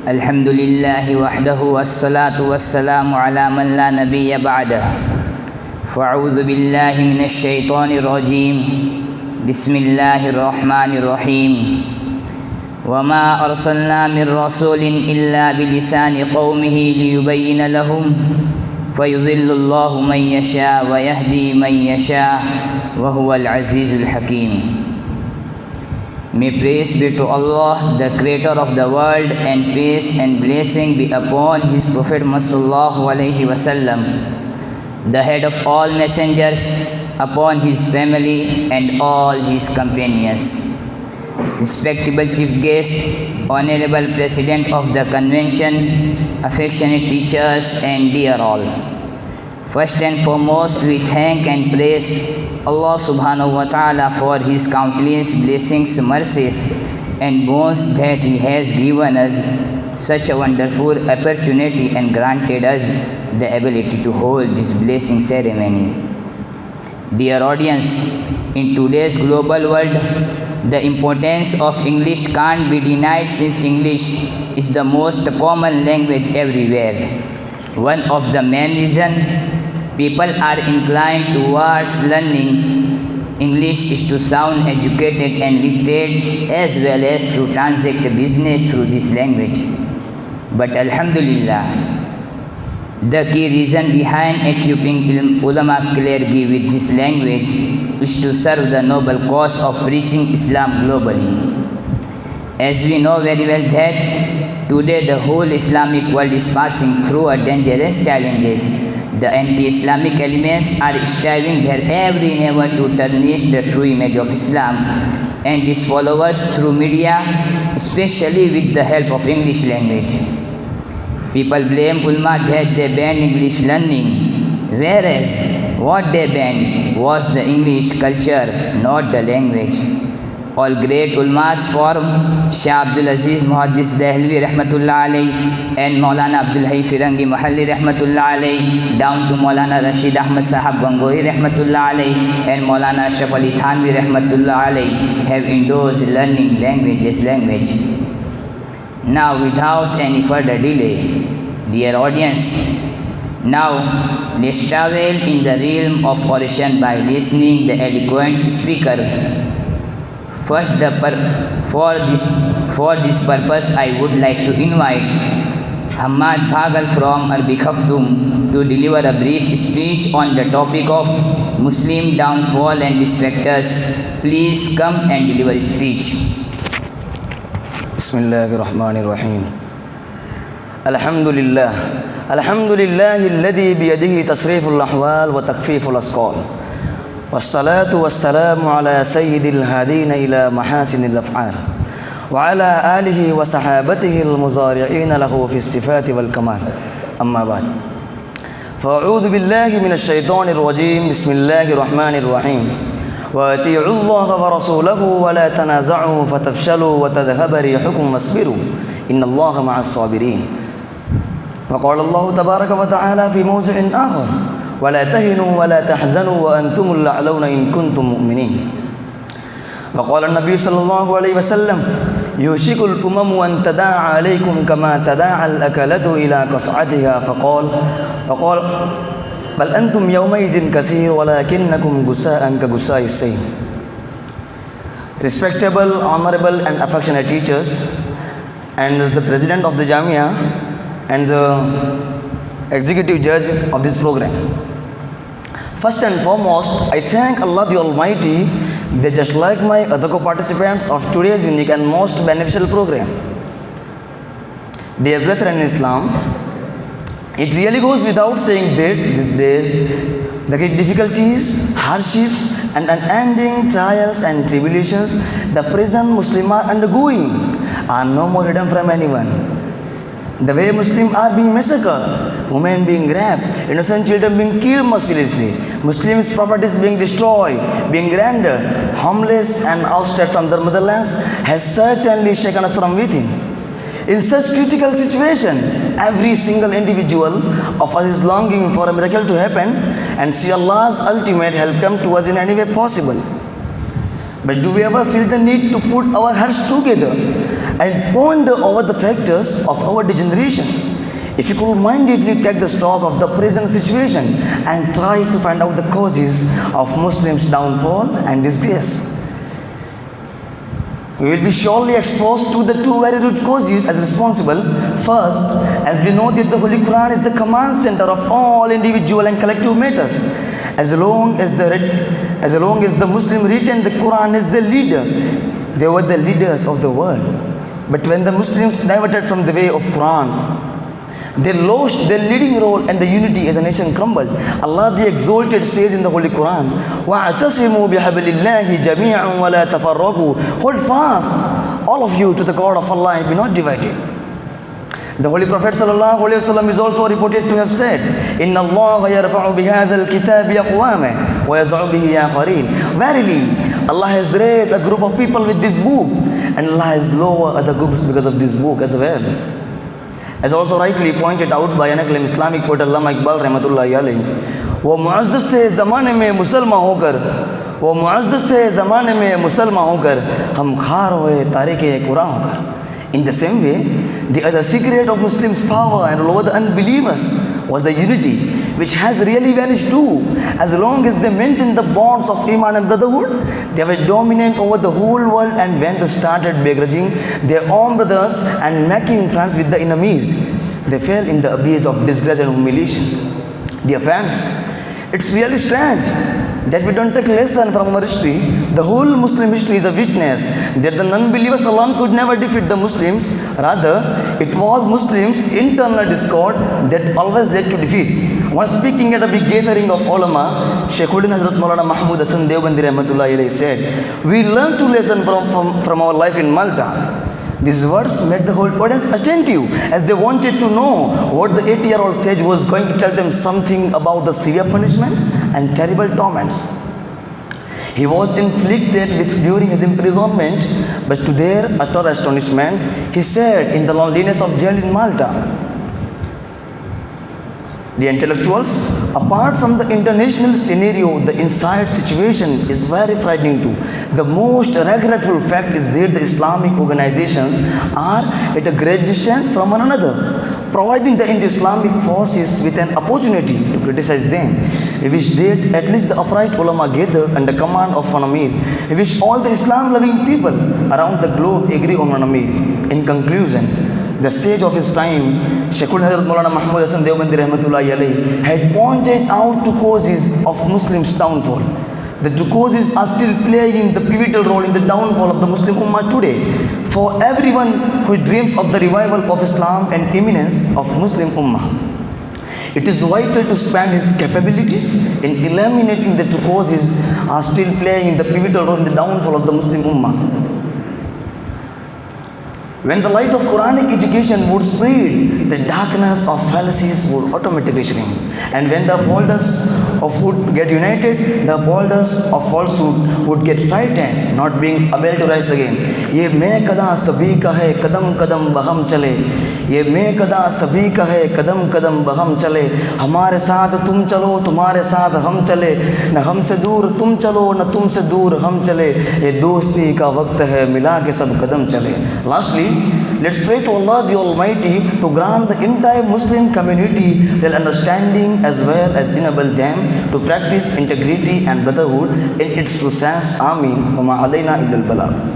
الحمد لله وحده والصلاة والسلام على من لا نبي بعده فأعوذ بالله من الشيطان الرجيم بسم الله الرحمن الرحيم وما أرسلنا من رسول إلا بلسان قومه ليبين لهم فيضل الله من يشاء ويهدي من يشاء وهو العزيز الحكيم. May praise be to Allah, the creator of the world, and peace and blessing be upon his Prophet sallallahu alaihi wasallam, the head of all messengers, upon his family and all his companions. Respectable chief guest, honorable president of the convention, affectionate teachers and dear all. First and foremost, we thank and praise Allah subhanahu wa ta'ala for his countless blessings, mercies and boons that he has given us such a wonderful opportunity and granted us the ability to hold this blessing ceremony. Dear audience, in today's global world, the importance of English can't be denied since English is the most common language everywhere. One of the main reasons people are inclined towards learning English is to sound educated and literate as well as to transact business through this language. But Alhamdulillah, the key reason behind equipping ulama clergy with this language is to serve the noble cause of preaching Islam globally. As we know very well that today the whole Islamic world is passing through a dangerous challenges. The anti-Islamic elements are striving their every endeavor to tarnish the true image of Islam and its followers through media, especially with the help of English language. People blame ulama that they banned English learning, whereas what they banned was the English culture, not the language. All great ulamas from Shaykh Abdul Aziz Muhaddis Dehlvi Rahmatullah alayhi and Maulana Abdul Hayy Firangi Mahalli Rahmatullah alayhi down to Maulana Rashid Ahmad Sahab Gangohi Rahmatullah alayhi and Maulana Ashraf Ali Thanvi Rahmatullah alayhi have endorsed learning language as language. Now without any further delay, dear audience, now let's travel in the realm of oration by listening the eloquent speaker. First, for this purpose, I would like to invite Hamad Bhagel from Arabic Haftum to deliver a brief speech on the topic of Muslim downfall and its factors. Please come and deliver a speech. Bismillahirrahmanirrahim. Alhamdulillah. Alhamdulillahi alladhi biyadihi tasriful ahwal wa takfiful asqal. والصلاة والسلام على سيد الهادين إلى محاسن الأفعال وعلى آله وصحابته المزارعين له في الصفات والكمال. أما بعد، فأعوذ بالله من الشيطان الرجيم. بسم الله الرحمن الرحيم. وأطيعوا الله ورسوله ولا تنازعوا فتفشلوا وتذهب ريحكم واصبروا إن الله مع الصابرين. وقال الله تبارك وتعالى في موضع آخر: ولا تهنوا ولا تحزنوا وأنتم الأعلون إن كنتم مؤمنين. وقال النبي صلى الله عليه وسلم: يوشك الأمم أن تداعى عليكم كما تداعى الأكلة إلى قصعتها. فقال بل أنتم يومئذ كثير ولكنكم غثاء كغثاء السيل. Respectable, honorable and affectionate teachers and the president of the Jamia and the executive judge of this program. First and foremost, I thank Allah the Almighty that just like my other co-participants of today's unique and most beneficial program. Dear brethren in Islam, it really goes without saying that these days the great difficulties, hardships and unending trials and tribulations the present Muslims are undergoing are no more hidden from anyone. The way Muslims are being massacred, women being raped, innocent children being killed mercilessly, Muslims' properties being destroyed, being rendered homeless and ousted from their motherlands has certainly shaken us from within. In such critical situation, every single individual of us is longing for a miracle to happen and see Allah's ultimate help come to us in any way possible. But do we ever feel the need to put our heads together and ponder over the factors of our degeneration? If you could mindedly take the stock of the present situation and try to find out the causes of Muslims' downfall and disgrace, we will be surely exposed to the two very root causes as responsible. First, as we know that the Holy Quran is the command center of all individual and collective matters. As long as the Muslim retain the Quran as the leader, they were the leaders of the world. But when the Muslims diverted from the way of Quran, they lost their leading role and the unity as a nation crumbled. Allah the Exalted says in the Holy Quran, وَاعْتَصِمُوا بِحَبْلِ اللَّهِ جَمِيعًا وَلَا تَفَرَّقُوا. Hold fast, all of you, to the cord of Allah and be not divided. The Holy Prophet ﷺ is also reported to have said, إِنَّ اللَّهَ يَرْفَعُ بِهَذَا الْكِتَابِ أَقْوَامًا وَيَزْعُ بِهِ آخَرِينَ. Verily, Allah has raised a group of people with this book, and Allah has lowered other groups because of this book as well. As also rightly pointed out by an acclaimed Islamic poet Allama Iqbal रहमतुल्लाहि अलैहि, वो मुअज़्ज़ज़ थे ज़माने में मुसलमान होकर, हम खार हुए तारिके कुरान होकर. In the same way, the other secret of Muslims' power and over the unbelievers was the unity, which has really vanished too. As long as they maintained the bonds of Iman and brotherhood, they were dominant over the whole world, and when they started begrudging their own brothers and making friends with the enemies, they fell in the abyss of disgrace and humiliation. Dear friends, it's really strange that we don't take lesson from our history. The whole Muslim history is a witness that the non-believers alone could never defeat the Muslims. Rather, it was Muslims' internal discord that always led to defeat. Once speaking at a big gathering of ulama, Shaykhuddin Hazrat Maulana Mahmud Hasan Deobandi rahmatullahi alayhi said, "We learned to lesson from our life in Malta." These words made the whole audience attentive, as they wanted to know what the 80-year-old sage was going to tell them something about the severe punishment and terrible torments he was inflicted with during his imprisonment. But to their utter astonishment, he said in the loneliness of jail in Malta, "The intellectuals, apart from the international scenario, the inside situation is very frightening too. The most regretful fact is that the Islamic organizations are at a great distance from one another, providing the anti-Islamic forces with an opportunity to criticize them. I wish that at least the upright ulama gather under command of one Amir. I wish all the Islam-loving people around the globe agree on one Amir." In conclusion, the sage of his time, Shaykhuddin Hazrat Maulana Mahmud Hasan Deobandi rahmatullahi alayhi, had pointed out two causes of Muslims' downfall. The two causes are still playing the pivotal role in the downfall of the Muslim Ummah today. For everyone who dreams of the revival of Islam and imminence of Muslim Ummah, it is vital to spend his capabilities in eliminating the two causes are still playing the pivotal role in the downfall of the Muslim Ummah. When the light of Quranic education would spread, the darkness of fallacies would automatically shrink. And when the upholders of would get united, the upholders of falsehood would get frightened, not being able to rise again. ये मैं कदा सभी का है कदम कदम बहम चले, ये मैं कदा सभी का है कदम कदम बहम चले, हमारे साथ तुम चलो तुम्हारे साथ हम चले, न हमसे दूर तुम चलो न तुमसे दूर हम चले, ये दोस्ती का वक्त है मिला के सब कदम चले. Lastly, let's pray to Allah the Almighty to grant the entire Muslim community real understanding as well as enable them to practice integrity and brotherhood in its true sense. Ameen. Wa ma alayna illa al-balagh.